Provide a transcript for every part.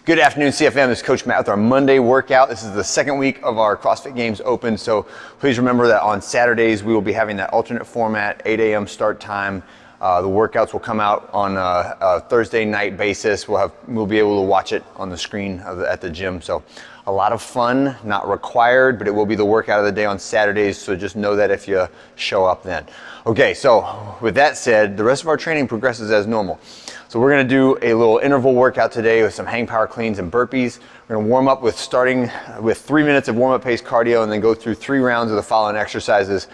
Good afternoon, CFM. This is Coach Matt with our Monday workout. This is the second week of our CrossFit Games Open, so please remember that on Saturdays we will be having that alternate format, 8 a.m. start time. The workouts will come out on a Thursday night basis. We'll be able to watch it on the screen at the gym. So a lot of fun, not required, but it will be the workout of the day on Saturdays, so just know that if you show up then. Okay, so with that said, the rest of our training progresses as normal. So we're gonna do a little interval workout today with some hang power cleans and burpees. We're gonna warm up starting with 3 minutes of warm-up pace cardio and then go through 3 rounds of the following exercises.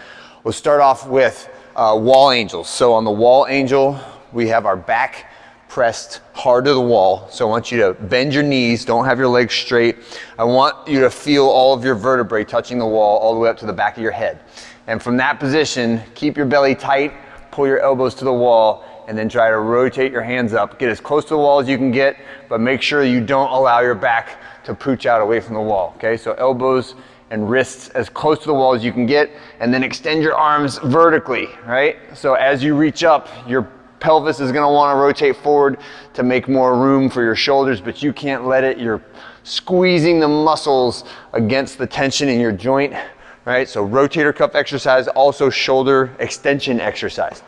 We'll start off with wall angels. So on the wall angel, we have our back pressed hard to the wall. So I want you to bend your knees, don't have your legs straight. I want you to feel all of your vertebrae touching the wall all the way up to the back of your head. And from that position, keep your belly tight, pull your elbows to the wall, and then try to rotate your hands up. Get as close to the wall as you can get, but make sure you don't allow your back to pooch out away from the wall, okay? So elbows and wrists as close to the wall as you can get, and then extend your arms vertically, right? So as you reach up, your pelvis is gonna wanna rotate forward to make more room for your shoulders, but you can't let it. You're squeezing the muscles against the tension in your joint, right? So rotator cuff exercise, also shoulder extension exercise.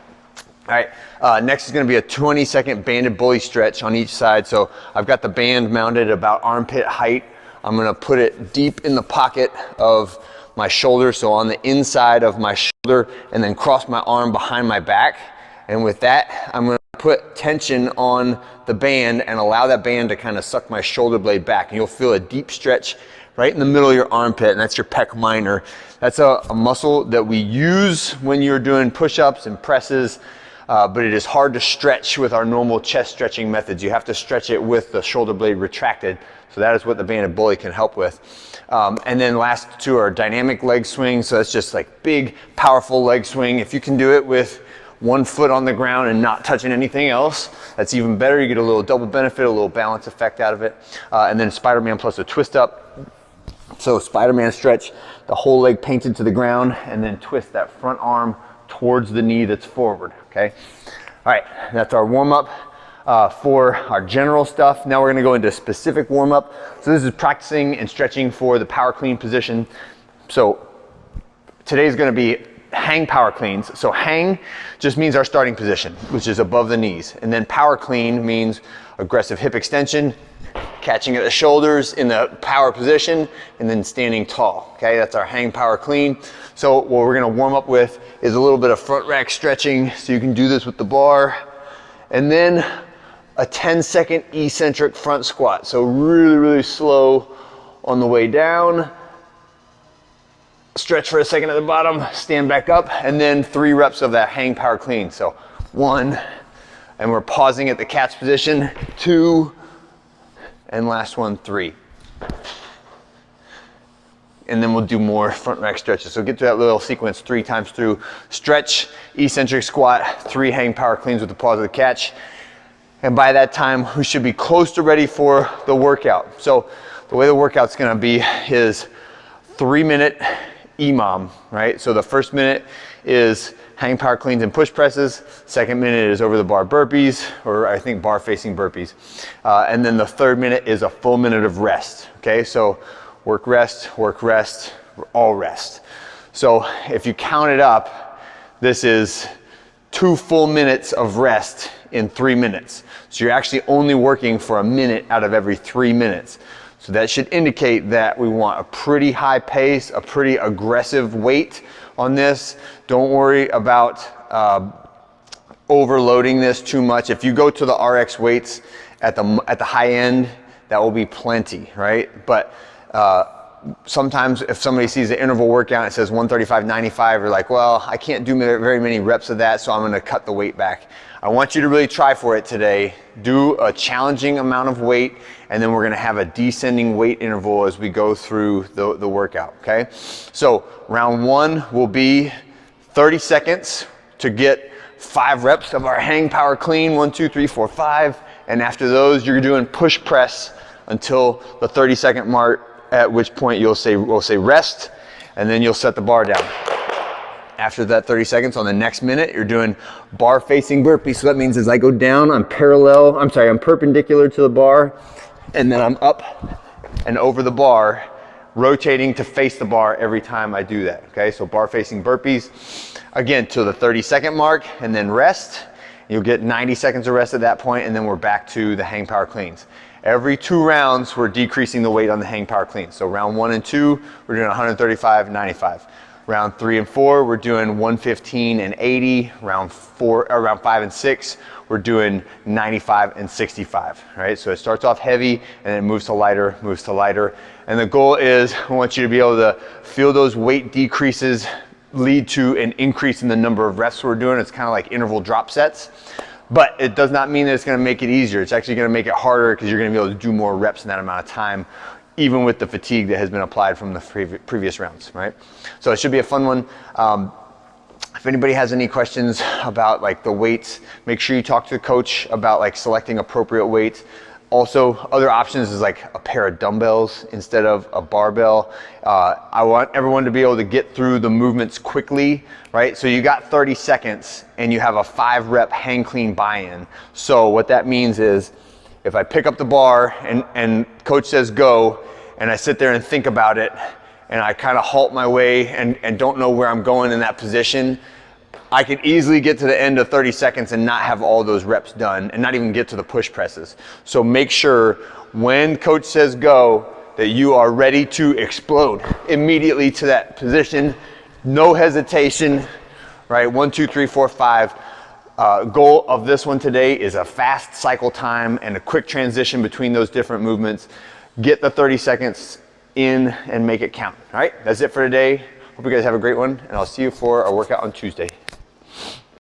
All right, next is gonna be a 20-second banded bully stretch on each side. So I've got the band mounted about armpit height. I'm gonna put it deep in the pocket of my shoulder, so on the inside of my shoulder, and then cross my arm behind my back. And with that, I'm gonna put tension on the band and allow that band to kind of suck my shoulder blade back. And you'll feel a deep stretch right in the middle of your armpit, and that's your pec minor. That's a muscle that we use when you're doing push-ups and presses. But it is hard to stretch with our normal chest stretching methods. You have to stretch it with the shoulder blade retracted. So that is what the banded bully can help with. And then last two are dynamic leg swings. So that's just like big, powerful leg swing. If you can do it with one foot on the ground and not touching anything else, that's even better. You get a little double benefit, a little balance effect out of it. And then Spider-Man plus a twist up. So Spider-Man stretch, the whole leg painted to the ground, and then twist that front arm towards the knee that's forward, okay? All right, that's our warm-up for our general stuff. Now we're gonna go into specific warm-up. So this is practicing and stretching for the power clean position. So today's gonna be hang power cleans. So hang just means our starting position, which is above the knees. And then power clean means aggressive hip extension, catching at the shoulders in the power position, and then standing tall, okay? That's our hang power clean. So what we're gonna warm up with is a little bit of front rack stretching, so you can do this with the bar, and then a 10-second eccentric front squat. So really, really slow on the way down. Stretch for a second at the bottom, stand back up, and then 3 reps of that hang power clean. So 1, and we're pausing at the catch position, 2, and last one, 3. And then we'll do more front rack stretches. So get to that little sequence 3 times through. Stretch, eccentric squat, 3 hang power cleans with the pause of the catch. And by that time, we should be close to ready for the workout. So the way the workout's gonna be is 3-minute EMOM, right? So the first minute is hang power cleans and push presses. Second minute is over the bar burpees, or I think bar facing burpees. And then the third minute is a full minute of rest, okay? So work, rest, all rest. So if you count it up, this is 2 full minutes of rest in 3 minutes. So you're actually only working for a minute out of every 3 minutes. So that should indicate that we want a pretty high pace, a pretty aggressive weight on this. Don't worry about overloading this too much. If you go to the RX weights at the high end, that will be plenty, right? But sometimes if somebody sees the interval workout and it says 135/95, you're like, well, I can't do very many reps of that, so I'm gonna cut the weight back. I want you to really try for it today. Do a challenging amount of weight, and then we're gonna have a descending weight interval as we go through the workout, okay? So round 1 will be 30 seconds to get 5 reps of our hang power clean, 1, 2, 3, 4, 5. And after those, you're doing push press until the 30-second mark, at which point we'll say rest, and then you'll set the bar down. After that 30 seconds, on the next minute, you're doing bar facing burpees. So that means as I go down, I'm perpendicular to the bar, and then I'm up and over the bar, rotating to face the bar every time I do that, okay? So bar facing burpees, again, to the 30-second mark, and then rest. You'll get 90 seconds of rest at that point, and then we're back to the hang power cleans. Every 2 rounds, we're decreasing the weight on the hang power cleans. So round 1 and 2, we're doing 135, 95. Round 3 and 4, we're doing 115 and 80. Round 5 and 6, we're doing 95 and 65, right? So it starts off heavy and then it moves to lighter, moves to lighter. And the goal is, I want you to be able to feel those weight decreases lead to an increase in the number of reps we're doing. It's kind of like interval drop sets, but it does not mean that it's going to make it easier. It's actually going to make it harder because you're going to be able to do more reps in that amount of time, even with the fatigue that has been applied from the previous rounds, right? So it should be a fun one. If anybody has any questions about like the weights, make sure you talk to the coach about like selecting appropriate weights. Also, other options is like a pair of dumbbells instead of a barbell. I want everyone to be able to get through the movements quickly, right? So you got 30 seconds and you have a 5-rep hang clean buy-in. So what that means is if I pick up the bar and coach says go, and I sit there and think about it, and I kind of halt my way and don't know where I'm going in that position, I could easily get to the end of 30 seconds and not have all those reps done and not even get to the push presses. So make sure when coach says go that you are ready to explode immediately to that position. No hesitation, right? 1, 2, 3, 4, 5. Goal of this one today is a fast cycle time and a quick transition between those different movements. Get the 30 seconds in and make it count. All right, that's it for today. Hope you guys have a great one, and I'll see you for our workout on Tuesday.